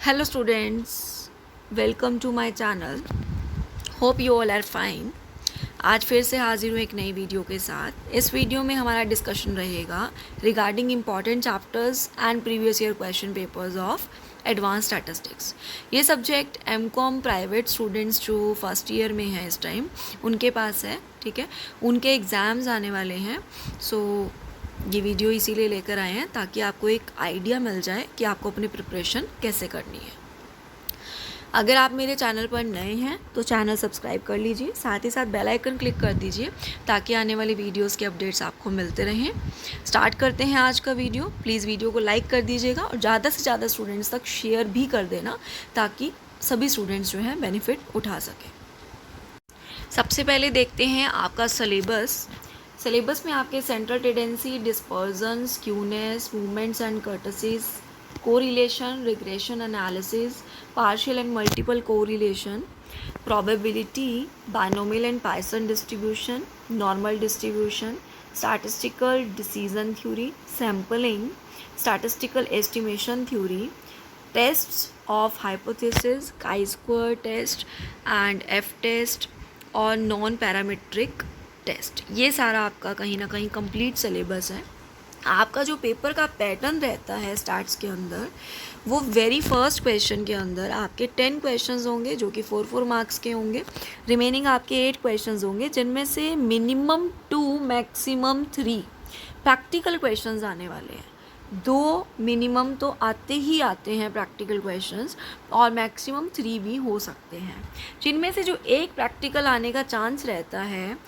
Hello students, welcome to my channel. Hope you all are fine. आज फिर से हाजिर हूँ एक नई वीडियो के साथ। इस वीडियो में हमारा डिस्कशन रहेगा regarding important chapters and previous year question papers of advance statistics. ये सब्जेक्ट एमकॉम प्राइवेट स्टूडेंट्स जो फर्स्ट ईयर में हैं इस टाइम, उनके पास है। ठीक है, उनके एग्ज़ाम्स आने वाले हैं। सो ये वीडियो इसीलिए लेकर आए हैं ताकि आपको एक आइडिया मिल जाए कि आपको अपनी प्रिपरेशन कैसे करनी है। अगर आप मेरे चैनल पर नए हैं तो चैनल सब्सक्राइब कर लीजिए, साथ ही साथ बेल आइकन क्लिक कर दीजिए ताकि आने वाली वीडियोस के अपडेट्स आपको मिलते रहें। स्टार्ट करते हैं आज का वीडियो। प्लीज़ वीडियो को लाइक कर दीजिएगा और ज़्यादा से ज़्यादा स्टूडेंट्स तक शेयर भी कर देना ताकि सभी स्टूडेंट्स जो हैं बेनिफिट उठा सकें। सबसे पहले देखते हैं आपका सिलेबस में आपके central tendency, dispersion, skewness, movements and kurtosis, correlation, regression analysis, partial and multiple correlation, probability, binomial and Poisson distribution, normal distribution, statistical decision theory, sampling, statistical estimation theory, tests of hypothesis, chi-square test and F-test और non parametric test. ये सारा आपका कहीं ना कहीं complete syllabus है। आपका जो पेपर का पैटर्न रहता है स्टार्ट्स के अंदर, वो वेरी फर्स्ट क्वेश्चन के अंदर आपके 10 क्वेश्चंस होंगे जो कि 4 मार्क्स के होंगे। रिमेनिंग आपके 8 क्वेश्चंस होंगे जिनमें से मिनिमम 2 मैक्सिमम 3 प्रैक्टिकल क्वेश्चंस आने वाले हैं। 2 मिनिमम तो आते ही आते हैं प्रैक्टिकल क्वेश्चंस और मैक्सिमम 3 भी हो सकते हैं, जिनमें से जो एक प्रैक्टिकल आने का चांस रहता है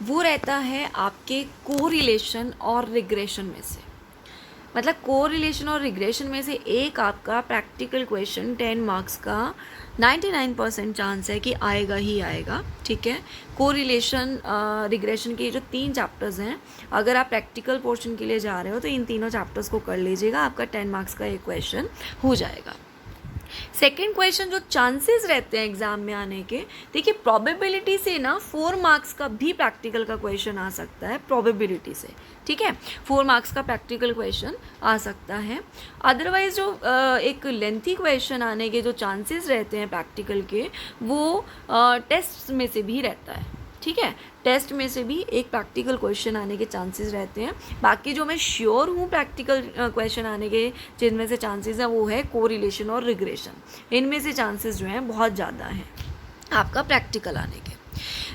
वो रहता है आपके कोरिलेशन और रिग्रेशन में से। मतलब कोरिलेशन और रिग्रेशन में से एक आपका प्रैक्टिकल क्वेश्चन 10 मार्क्स का 99% चांस है कि आएगा ही आएगा। ठीक है, कोरिलेशन रिग्रेशन के जो 3 चैप्टर्स हैं, अगर आप प्रैक्टिकल पोर्शन के लिए जा रहे हो तो इन तीनों चैप्टर्स को कर लीजिएगा, आपका 10 मार्क्स का एक क्वेश्चन हो जाएगा। सेकेंड क्वेश्चन जो चांसेस रहते हैं एग्जाम में आने के, देखिए प्रोबेबिलिटी से ना 4 मार्क्स का भी प्रैक्टिकल का क्वेश्चन आ सकता है प्रोबेबिलिटी से। ठीक है, 4 मार्क्स का प्रैक्टिकल क्वेश्चन आ सकता है। अदरवाइज जो एक लेंथी क्वेश्चन आने के जो चांसेस रहते हैं प्रैक्टिकल के, वो टेस्ट में से भी रहता है। ठीक है, टेस्ट में से भी एक प्रैक्टिकल क्वेश्चन आने के चांसेस रहते हैं। बाकी जो मैं श्योर हूँ प्रैक्टिकल क्वेश्चन आने के जिनमें से चांसेस हैं वो है कोरिलेशन और रिग्रेशन। इनमें से चांसेस जो हैं बहुत ज़्यादा हैं आपका प्रैक्टिकल आने के।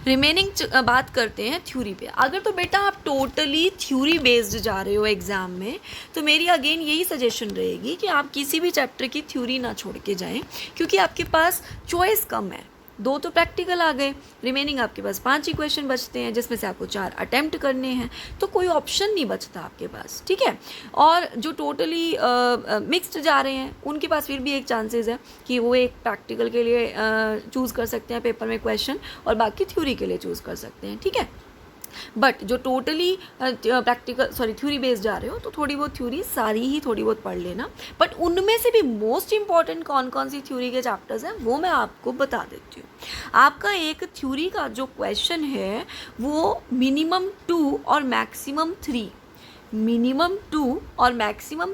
रिमेनिंग बात करते हैं थ्योरी पे। अगर तो बेटा आप टोटली थ्योरी बेस्ड जा रहे हो एग्ज़ाम में, तो मेरी अगेन यही सजेशन रहेगी कि आप किसी भी चैप्टर की थ्योरी ना छोड़ के जाएं, क्योंकि आपके पास चॉइस कम है। 2 तो प्रैक्टिकल आ गए, रिमेनिंग आपके पास 5 ही क्वेश्चन बचते हैं जिसमें से आपको 4 अटेम्प्ट करने हैं, तो कोई ऑप्शन नहीं बचता आपके पास। ठीक है, और जो टोटली मिक्स्ड जा रहे हैं उनके पास फिर भी एक चांसेस है कि वो एक प्रैक्टिकल के लिए चूज़ कर सकते हैं पेपर में क्वेश्चन और बाकी थ्योरी के लिए चूज़ कर सकते हैं। ठीक है, बट जो टोटली थ्योरी बेस्ड जा रहे हो तो थोड़ी बहुत थ्योरी सारी ही थोड़ी बहुत पढ़ लेना। बट उनमें से भी मोस्ट इंपॉर्टेंट कौन कौन सी थ्योरी के चैप्टर्स हैं वो मैं आपको बता देती हूँ। आपका एक थ्योरी का जो क्वेश्चन है वो मिनिमम 2 और मैक्सिमम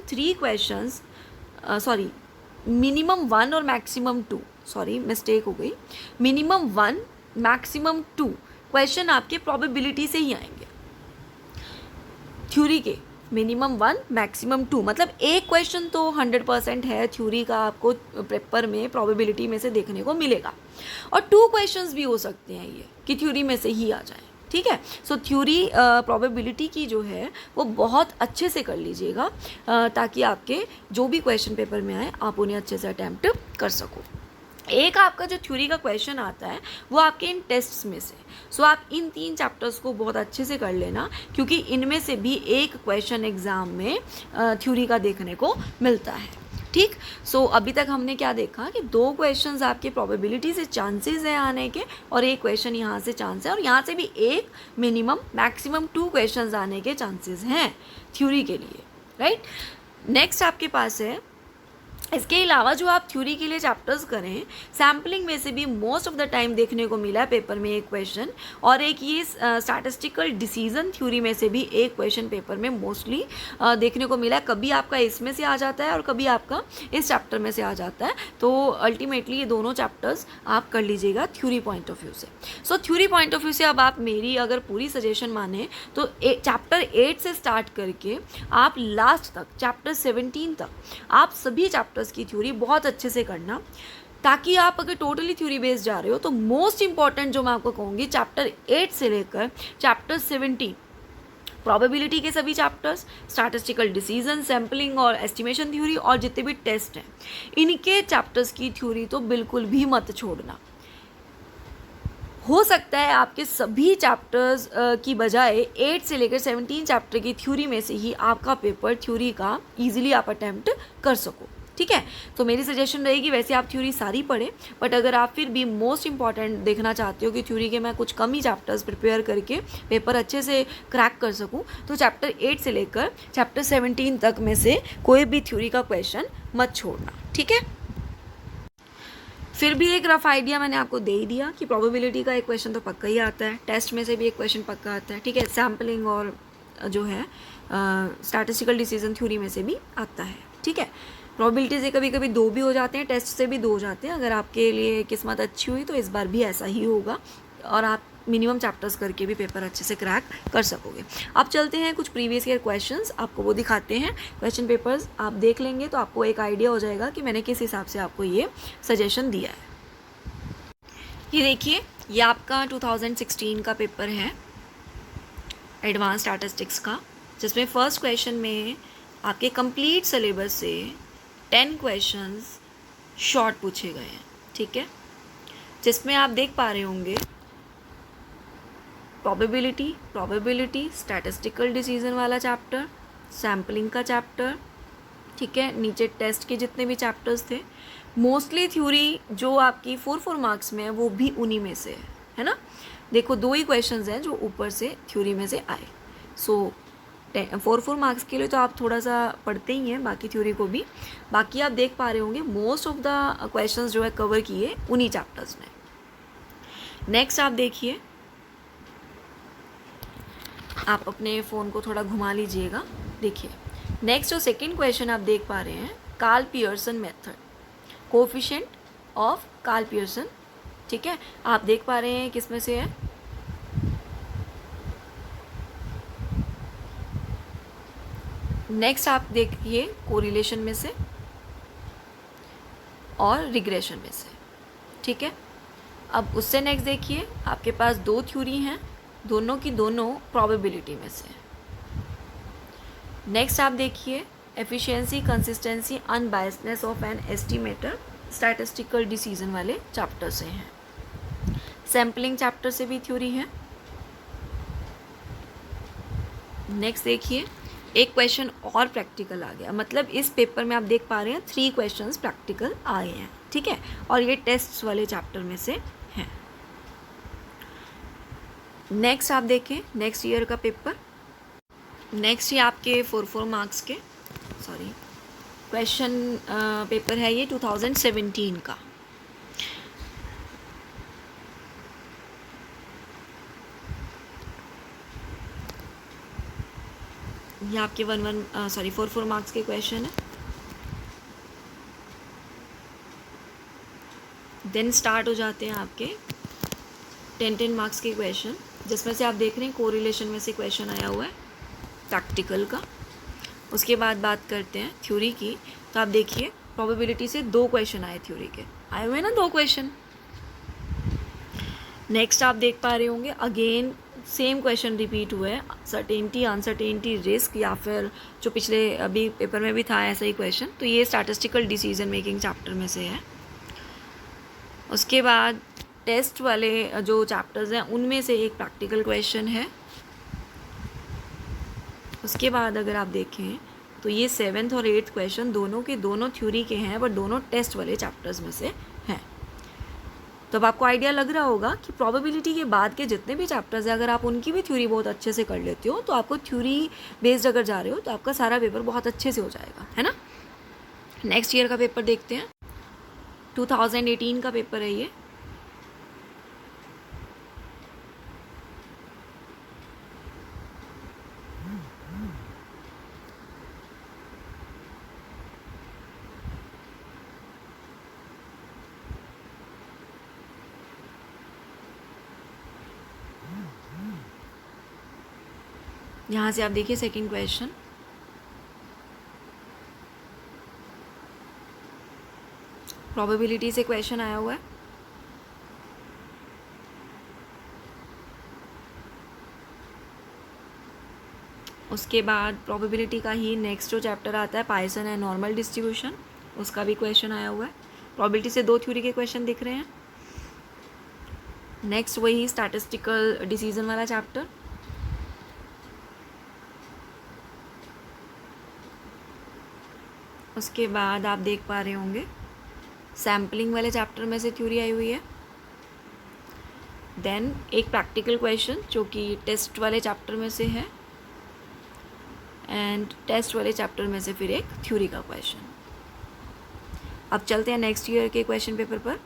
3 क्वेश्चंस, मिनिमम 1 और मैक्सिमम 2, मिस्टेक हो गई, मिनिमम 1 मैक्सिमम 2 क्वेश्चन आपके प्रोबेबिलिटी से ही आएंगे। थ्योरी के मिनिमम 1 मैक्सिमम 2, मतलब एक क्वेश्चन तो 100% है थ्योरी का आपको पेपर में प्रोबेबिलिटी में से देखने को मिलेगा, और 2 क्वेश्चंस भी हो सकते हैं ये कि थ्योरी में से ही आ जाए। ठीक है, सो थ्योरी प्रोबेबिलिटी की जो है वो बहुत अच्छे से कर लीजिएगा ताकि आपके जो भी क्वेश्चन पेपर में आए आप उन्हें अच्छे से अटैम्प्ट कर सको। एक आपका जो थ्योरी का क्वेश्चन आता है वो आपके इन टेस्ट्स में से, सो आप इन 3 चैप्टर्स को बहुत अच्छे से कर लेना, क्योंकि इनमें से भी एक क्वेश्चन एग्ज़ाम में थ्योरी का देखने को मिलता है। ठीक, सो अभी तक हमने क्या देखा कि 2 क्वेश्चंस आपके प्रोबेबिलिटी से चांसेस है आने के और एक क्वेश्चन यहाँ से चांस है, और यहाँ से भी एक मिनिमम मैक्सिमम 2 क्वेश्चंस आने के चांसेस हैं थ्योरी के लिए। राइट, नेक्स्ट आपके पास है इसके अलावा जो आप थ्योरी के लिए चैप्टर्स करें, सैम्पलिंग में से भी मोस्ट ऑफ द टाइम देखने को मिला है पेपर में एक क्वेश्चन, और एक ये स्टैटिस्टिकल डिसीजन थ्योरी में से भी एक क्वेश्चन पेपर में मोस्टली देखने को मिला है। कभी आपका इसमें से आ जाता है और कभी आपका इस चैप्टर में से आ जाता है। तो अल्टीमेटली ये दोनों चैप्टर्स आप कर लीजिएगा थ्योरी पॉइंट ऑफ व्यू से। सो थ्योरी पॉइंट ऑफ व्यू से अब आप मेरी अगर पूरी सजेशन माने तो चैप्टर 8 से स्टार्ट करके आप लास्ट तक चैप्टर 17 तक आप सभी चैप्टर्स की थ्योरी बहुत अच्छे से करना, ताकि आप अगर टोटली थ्योरी बेस्ड जा रहे हो तो मोस्ट इंपॉर्टेंट जो मैं आपको कहूँगी चैप्टर 8 से लेकर चैप्टर 17 प्रोबेबिलिटी के सभी चैप्टर्स, स्टैटिस्टिकल डिसीजन, सैम्पलिंग और एस्टिमेशन थ्योरी और जितने भी टेस्ट हैं, इनके चैप्टर्स की थ्योरी तो बिल्कुल भी मत छोड़ना। हो सकता है आपके सभी चैप्टर्स की बजाय 8 से लेकर 17 चैप्टर की थ्योरी में से ही आपका पेपर थ्योरी का ईजिली आप अटैम्प्ट कर सको। ठीक है, तो मेरी सजेशन रहेगी वैसे आप थ्योरी सारी पढ़ें, बट अगर आप फिर भी मोस्ट इंपॉर्टेंट देखना चाहते हो कि थ्योरी के मैं कुछ कम ही चैप्टर्स प्रिपेयर करके पेपर अच्छे से क्रैक कर सकूं, तो चैप्टर 8 से लेकर चैप्टर 17 तक में से कोई भी थ्योरी का क्वेश्चन मत छोड़ना। ठीक है, फिर भी एक रफ आइडिया मैंने आपको दे ही दिया कि प्रोबेबिलिटी का एक क्वेश्चन तो पक्का ही आता है, टेस्ट में से भी एक क्वेश्चन पक्का आता है। ठीक है, सैम्पलिंग और जो है स्टैटिस्टिकल डिसीजन थ्योरी में से भी आता है। ठीक है, प्रोबेबिलिटी से कभी कभी 2 भी हो जाते हैं, टेस्ट से भी 2 हो जाते हैं। अगर आपके लिए किस्मत अच्छी हुई तो इस बार भी ऐसा ही होगा और आप मिनिमम चैप्टर्स करके भी पेपर अच्छे से क्रैक कर सकोगे। अब चलते हैं कुछ प्रीवियस ईयर क्वेश्चंस, आपको वो दिखाते हैं। क्वेश्चन पेपर्स आप देख लेंगे तो आपको एक आइडिया हो जाएगा कि मैंने किस हिसाब से आपको ये सजेशन दिया है। ये देखिए, ये आपका 2016 का पेपर है एडवांस स्टैटिस्टिक्स का, जिसमें फर्स्ट क्वेश्चन में आपके कंप्लीट सिलेबस से 10 क्वेश्चंस शॉर्ट पूछे गए हैं। ठीक है, जिसमें आप देख पा रहे होंगे प्रोबेबिलिटी, स्टैटिस्टिकल डिसीजन वाला चैप्टर, सैम्पलिंग का चैप्टर। ठीक है, नीचे टेस्ट के जितने भी चैप्टर्स थे, मोस्टली थ्योरी जो आपकी 4 मार्क्स में है वो भी उन्हीं में से है ना। देखो 2 ही क्वेश्चंस हैं जो ऊपर से थ्योरी में से आए। सो 4 मार्क्स के लिए तो आप थोड़ा सा पढ़ते ही हैं बाकी थ्योरी को भी। बाकी आप देख पा रहे होंगे मोस्ट ऑफ द क्वेश्चंस जो है कवर किए उन्हीं चैप्टर्स में। नेक्स्ट आप देखिए, आप अपने फ़ोन को थोड़ा घुमा लीजिएगा। देखिए नेक्स्ट जो सेकंड क्वेश्चन आप देख पा रहे हैं, Karl Pearson method, coefficient of Karl Pearson. ठीक है, आप देख पा रहे हैं किस में से है, नेक्स्ट आप देखिए कोरिलेशन में से और रिग्रेशन में से। ठीक है, अब उससे नेक्स्ट देखिए आपके पास 2 थ्योरी हैं, दोनों की दोनों प्रोबेबिलिटी में से। नेक्स्ट आप देखिए efficiency, consistency, unbiasedness of an estimator, statistical decision वाले चैप्टर से हैं। सैम्पलिंग चैप्टर से भी थ्योरी है। नेक्स्ट देखिए एक क्वेश्चन और प्रैक्टिकल आ गया, मतलब इस पेपर में आप देख पा रहे हैं 3 क्वेश्चंस प्रैक्टिकल आए हैं। ठीक है, और ये टेस्ट वाले चैप्टर में से हैं। नेक्स्ट आप देखें नेक्स्ट ईयर का पेपर, नेक्स्ट ये आपके 4 मार्क्स के क्वेश्चन पेपर है ये 2017 का। ये आपके 4 मार्क्स के क्वेश्चन है। देन स्टार्ट हो जाते हैं आपके 10 मार्क्स के क्वेश्चन, जिसमें से आप देख रहे हैं कोरिलेशन में से क्वेश्चन आया हुआ है प्रैक्टिकल का। उसके बाद बात करते हैं थ्योरी की, तो आप देखिए प्रोबेबिलिटी से 2 क्वेश्चन आए, थ्योरी के आए हुए ना 2 क्वेश्चन। नेक्स्ट आप देख पा रहे होंगे अगेन सेम क्वेश्चन रिपीट हुआ है, सर्टेनिटी, अनसर्टेनिटी, रिस्क, या फिर जो पिछले अभी पेपर में भी था ऐसा ही क्वेश्चन। तो ये स्टैटिस्टिकल डिसीजन मेकिंग चैप्टर में से है। उसके बाद टेस्ट वाले जो चैप्टर्स हैं उनमें से एक प्रैक्टिकल क्वेश्चन है। उसके बाद अगर आप देखें तो ये 7th और 8th क्वेश्चन दोनों के दोनों थ्योरी के हैं, बट दोनों टेस्ट वाले चैप्टर्स में से हैं। तो अब आपको आइडिया लग रहा होगा कि प्रोबेबिलिटी के बाद के जितने भी चैप्टर्स हैं अगर आप उनकी भी थ्योरी बहुत अच्छे से कर लेते हो तो आपको थ्योरी बेस्ड अगर जा रहे हो तो आपका सारा पेपर बहुत अच्छे से हो जाएगा, है ना। नेक्स्ट ईयर का पेपर देखते हैं। 2018 का पेपर है ये। यहाँ से आप देखिए सेकंड क्वेश्चन, प्रोबेबिलिटी से क्वेश्चन आया हुआ है। उसके बाद प्रोबेबिलिटी का ही नेक्स्ट जो चैप्टर आता है पाइथन एंड नॉर्मल डिस्ट्रीब्यूशन, उसका भी क्वेश्चन आया हुआ है। प्रोबेबिलिटी से 2 थ्योरी के क्वेश्चन दिख रहे हैं। नेक्स्ट वही स्टैटिस्टिकल डिसीजन वाला चैप्टर। उसके बाद आप देख पा रहे होंगे सैम्पलिंग वाले चैप्टर में से थ्योरी आई हुई है। देन एक प्रैक्टिकल क्वेश्चन जो कि टेस्ट वाले चैप्टर में से है, एंड टेस्ट वाले चैप्टर में से फिर एक थ्योरी का क्वेश्चन। अब चलते हैं नेक्स्ट ईयर के क्वेश्चन पेपर पर।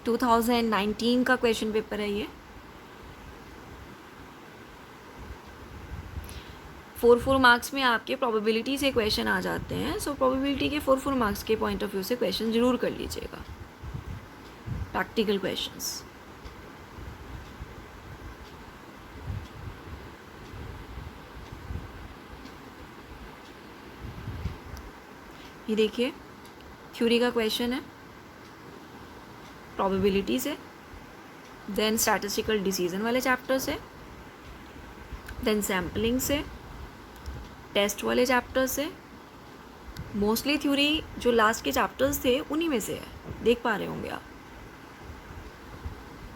टू 2019 का क्वेश्चन पेपर है ये। 4 मार्क्स में आपके प्रोबेबिलिटी से क्वेश्चन आ जाते हैं। सो प्रोबेबिलिटी के 4 मार्क्स के पॉइंट ऑफ व्यू से क्वेश्चन जरूर कर लीजिएगा, प्रैक्टिकल क्वेश्चंस। ये देखिए थ्योरी का क्वेश्चन है, प्रोबेबिलिटी से, देन स्टैटिस्टिकल डिसीजन वाले चैप्टर से, देन सैम्पलिंग से, टेस्ट वाले चैप्टर से। मोस्टली थ्योरी जो लास्ट के चैप्टर्स थे उन्हीं में से है, देख पा रहे होंगे आप।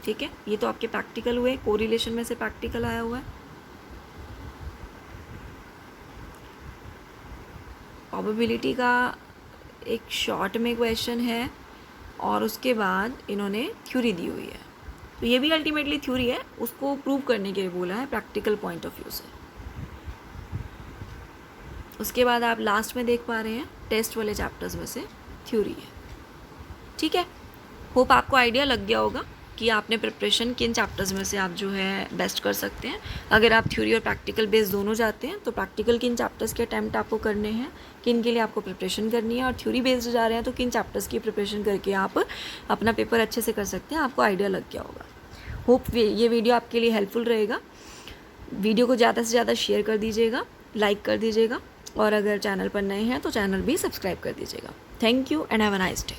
ठीक है, ये तो आपके प्रैक्टिकल हुए, कोरिलेशन में से प्रैक्टिकल आया हुआ है। प्रोबेबिलिटी का एक शॉर्ट में क्वेश्चन है और उसके बाद इन्होंने थ्योरी दी हुई है। तो ये भी अल्टीमेटली थ्योरी है, उसको प्रूव करने के लिए बोला है प्रैक्टिकल पॉइंट ऑफ व्यू से। उसके बाद आप लास्ट में देख पा रहे हैं टेस्ट वाले चैप्टर्स में से थ्योरी है। ठीक है, होप आपको आइडिया लग गया होगा कि आपने प्रिपरेशन किन चैप्टर्स में से आप जो है बेस्ट कर सकते हैं। अगर आप थ्योरी और प्रैक्टिकल बेस दोनों जाते हैं तो प्रैक्टिकल किन चैप्टर्स के अटैम्प्ट आपको करने हैं, किन के लिए आपको प्रिपरेशन करनी है, और थ्योरी बेस्ड जा रहे हैं तो किन चैप्टर्स की प्रिपरेशन करके आप अपना पेपर अच्छे से कर सकते हैं। आपको आइडिया लग गया होगा। होप ये वीडियो आपके लिए हेल्पफुल रहेगा। वीडियो को ज़्यादा से ज़्यादा शेयर कर दीजिएगा, लाइक कर दीजिएगा, और अगर चैनल पर नए हैं तो चैनल भी सब्सक्राइब कर दीजिएगा। Thank you and have a nice day.